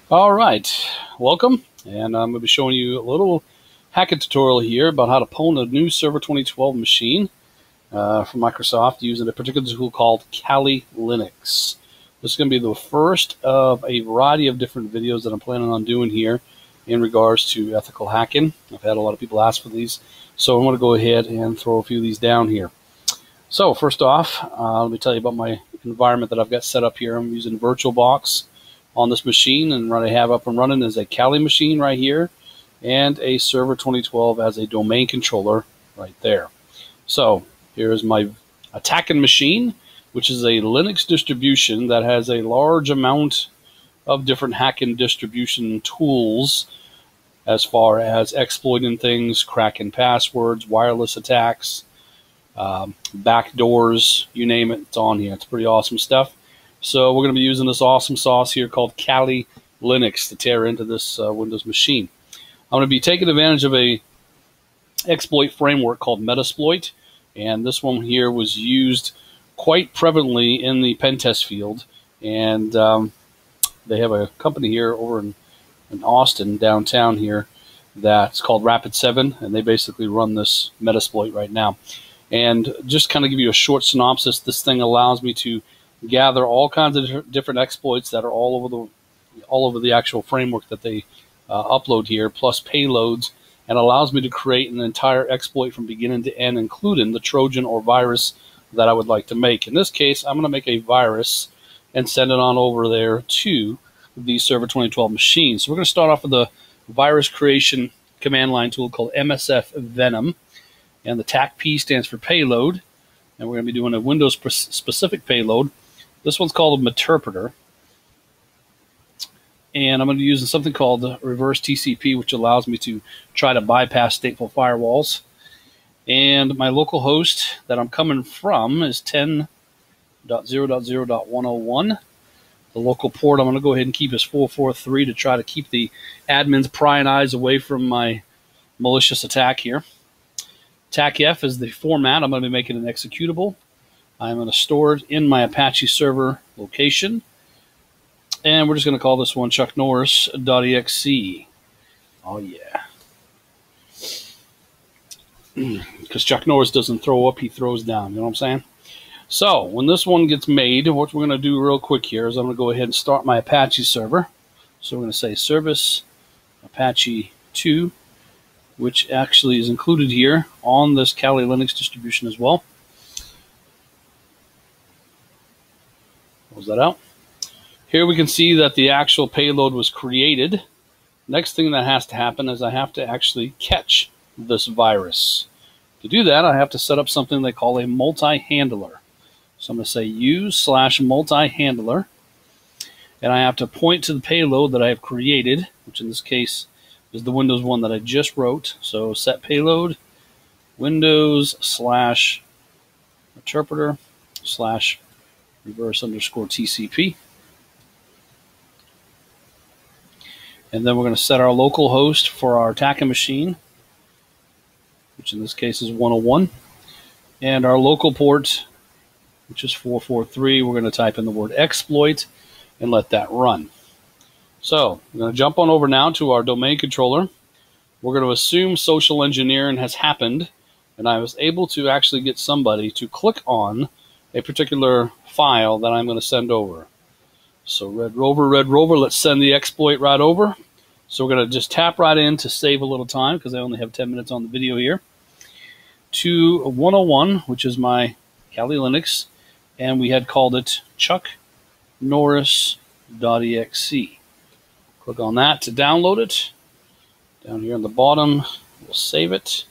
All right, welcome, and I'm going to be showing you a little hacking tutorial here about how to pwn a new Server 2012 machine from Microsoft using a particular tool called Kali Linux. This is going to be the first of a variety of different videos that I'm planning on doing here in regards to ethical hacking. I've had a lot of people ask for these, so I'm going to go ahead and throw a few of these down here. So first off, let me tell you about my environment that I've got set up here. I'm using VirtualBox on this machine, and what I have up and running is a Kali machine right here and a Server 2012 as a domain controller right there. So here's my attacking machine, which is a Linux distribution that has a large amount of different hacking distribution tools as far as exploiting things, cracking passwords, wireless attacks, backdoors, you name it, it's on here. It's pretty awesome stuff. So we're going to be using this awesome sauce here called Kali Linux to tear into this Windows machine. I'm going to be taking advantage of a exploit framework called Metasploit, and this one here was used quite prevalently in the pen test field. And they have a company here over in Austin, downtown here, that's called Rapid7, and they basically run this Metasploit right now. And just kind of give you a short synopsis, this thing allows me to gather all kinds of different exploits that are all over the actual framework that they upload here, plus payloads, and allows me to create an entire exploit from beginning to end, including the Trojan or virus that I would like to make. In this case, I'm going to make a virus and send it on over there to the Server 2012 machine. So we're going to start off with the virus creation command line tool called MSF Venom, and the TAC-P stands for payload, and we're going to be doing a Windows specific payload. This one's called a Meterpreter, and I'm going to be using something called reverse TCP, which allows me to try to bypass stateful firewalls. And my local host that I'm coming from is 10.0.0.101. The local port I'm going to go ahead and keep is 443 to try to keep the admin's prying eyes away from my malicious attack here. TACF is the format. I'm going to be making an executable. I'm going to store it in my Apache server location. And we're just going to call this one chucknorris.exe. Oh, yeah. Because Chuck Norris doesn't throw up, he throws down. You know what I'm saying? So when this one gets made, what we're going to do real quick here is I'm going to go ahead and start my Apache server. So we're going to say service Apache 2, which actually is included here on this Kali Linux distribution as well. Close that out. Here we can see that the actual payload was created. Next thing that has to happen is I have to actually catch this virus. To do that, I have to set up something they call a multi-handler. So I'm going to say use/multi-handler, and I have to point to the payload that I have created, which in this case is the Windows one that I just wrote. So set payload Windows/interpreter/reverse_TCP. And then we're going to set our local host for our attacking machine, which in this case is 101. And our local port, which is 443, we're going to type in the word exploit and let that run. So I'm going to jump on over now to our domain controller. We're going to assume social engineering has happened, and I was able to actually get somebody to click on a particular file that I'm going to send over. So Red Rover, let's send the exploit right over. So we're going to just tap right in to save a little time, because I only have 10 minutes on the video here, to 101, which is my Kali Linux, and we had called it chucknorris.exe. Click on that to download it. Down here on the bottom, we'll save it.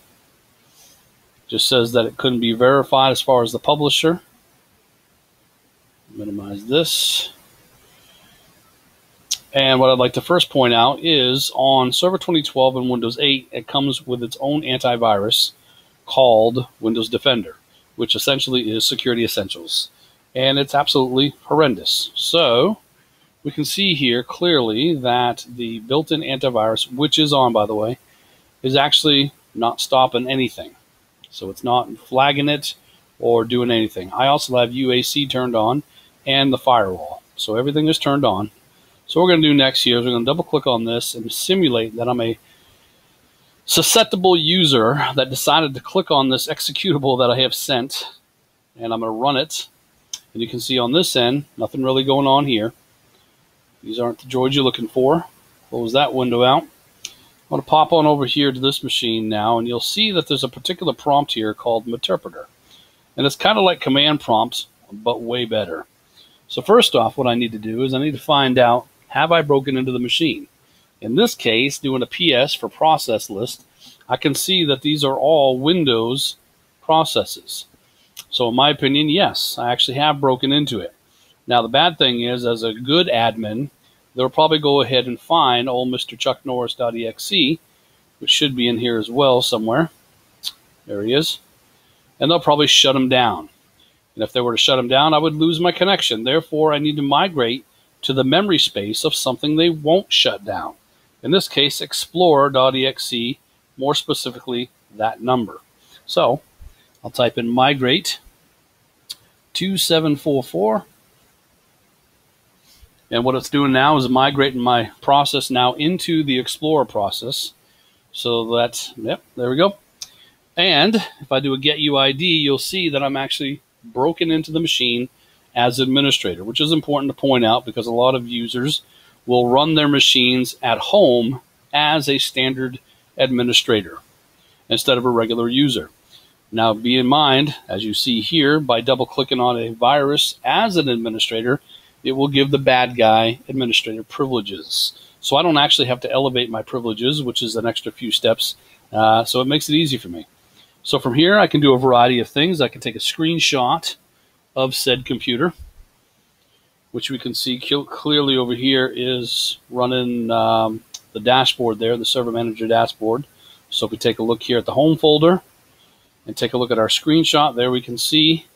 Just says that it couldn't be verified as far as the publisher. Minimize this. And what I'd like to first point out is on Server 2012 and Windows 8, it comes with its own antivirus called Windows Defender, which essentially is Security Essentials. And it's absolutely horrendous. So we can see here clearly that the built-in antivirus, which is on, by the way, is actually not stopping anything. So it's not flagging it or doing anything. I also have UAC turned on and the firewall. So everything is turned on. So what we're going to do next here is we're going to double click on this and simulate that I'm a susceptible user that decided to click on this executable that I have sent, and I'm going to run it. And you can see on this end, nothing really going on here. These aren't the droids you're looking for. Close that window out. I'm going to pop on over here to this machine now, and you'll see that there's a particular prompt here called Interpreter. And it's kind of like command prompts, but way better. So first off, what I need to do is I need to find out, have I broken into the machine? In this case, doing a PS for process list, I can see that these are all Windows processes. So in my opinion, yes, I actually have broken into it. Now the bad thing is, as a good admin, they'll probably go ahead and find old Mr. chucknorris.exe, which should be in here as well somewhere. There he is. And they'll probably shut him down. And if they were to shut him down, I would lose my connection. Therefore, I need to migrate to the memory space of something they won't shut down. In this case, explorer.exe, more specifically, that number. So I'll type in migrate 2744. And what it's doing now is migrating my process now into the Explorer process. So that, yep, there we go. And if I do a get UID, you'll see that I'm actually broken into the machine as administrator, which is important to point out because a lot of users will run their machines at home as a standard administrator instead of a regular user. Now, be in mind, as you see here, by double-clicking on a virus as an administrator, it will give the bad guy administrator privileges. So I don't actually have to elevate my privileges, which is an extra few steps. So it makes it easy for me. So from here, I can do a variety of things. I can take a screenshot of said computer, which we can see clearly over here is running the dashboard there, the Server Manager dashboard. So if we take a look here at the home folder and take a look at our screenshot, there we can see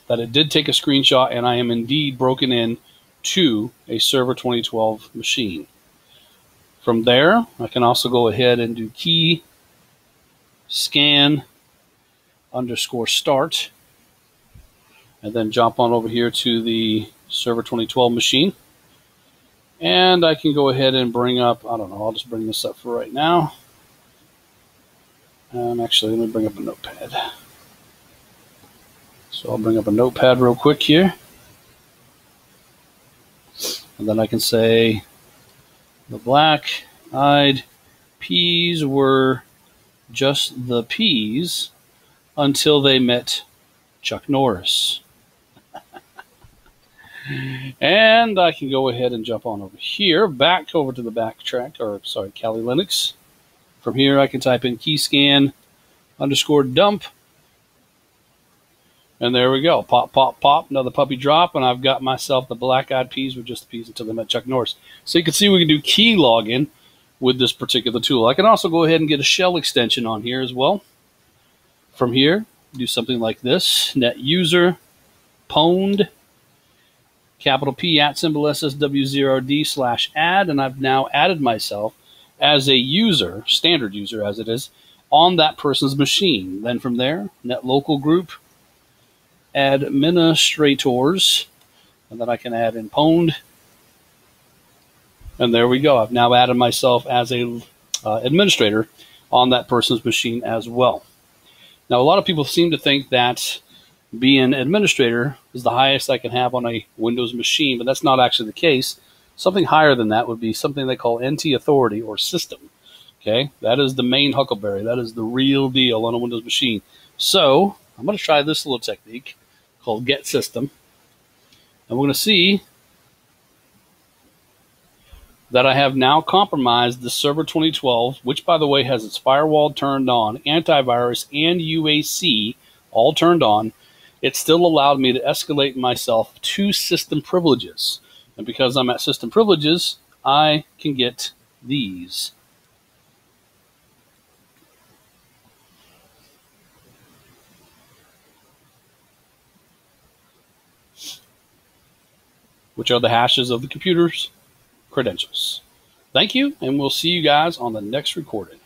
that it did take a screenshot, and I am indeed broken in to a Server 2012 machine. From there, I can also go ahead and do key scan _ start, and then jump on over here to the Server 2012 machine. And I can go ahead and bring up, I don't know, I'll just bring this up for right now. Actually, let me bring up a notepad. So I'll bring up a notepad real quick here. And then I can say the black-eyed peas were just the peas until they met Chuck Norris. And I can go ahead and jump on over here, back over to the backtrack, or sorry, Kali Linux. From here, I can type in keyscan _ dump. And there we go. Pop, pop, pop. Another puppy drop. And I've got myself the black-eyed peas were just the peas until they met Chuck Norris. So you can see we can do key login with this particular tool. I can also go ahead and get a shell extension on here as well. From here, do something like this. Net user pwned capital P @ SSW0D/add. And I've now added myself as a user, standard user as it is, on that person's machine. Then from there, net local group administrators, and then I can add in pwned, and there we go. I've now added myself as a administrator on that person's machine as well. Now, a lot of people seem to think that being administrator is the highest I can have on a Windows machine, but that's not actually the case. Something higher than that would be something they call NT authority or system. Okay, that is the main huckleberry. That is the real deal on a Windows machine. So I'm going to try this little technique called get system, and we're going to see that I have now compromised the Server 2012, which by the way has its firewall turned on, antivirus and UAC all turned on. It still allowed me to escalate myself to system privileges, and because I'm at system privileges, I can get these. Which are the hashes of the computer's credentials. Thank you, and we'll see you guys on the next recording.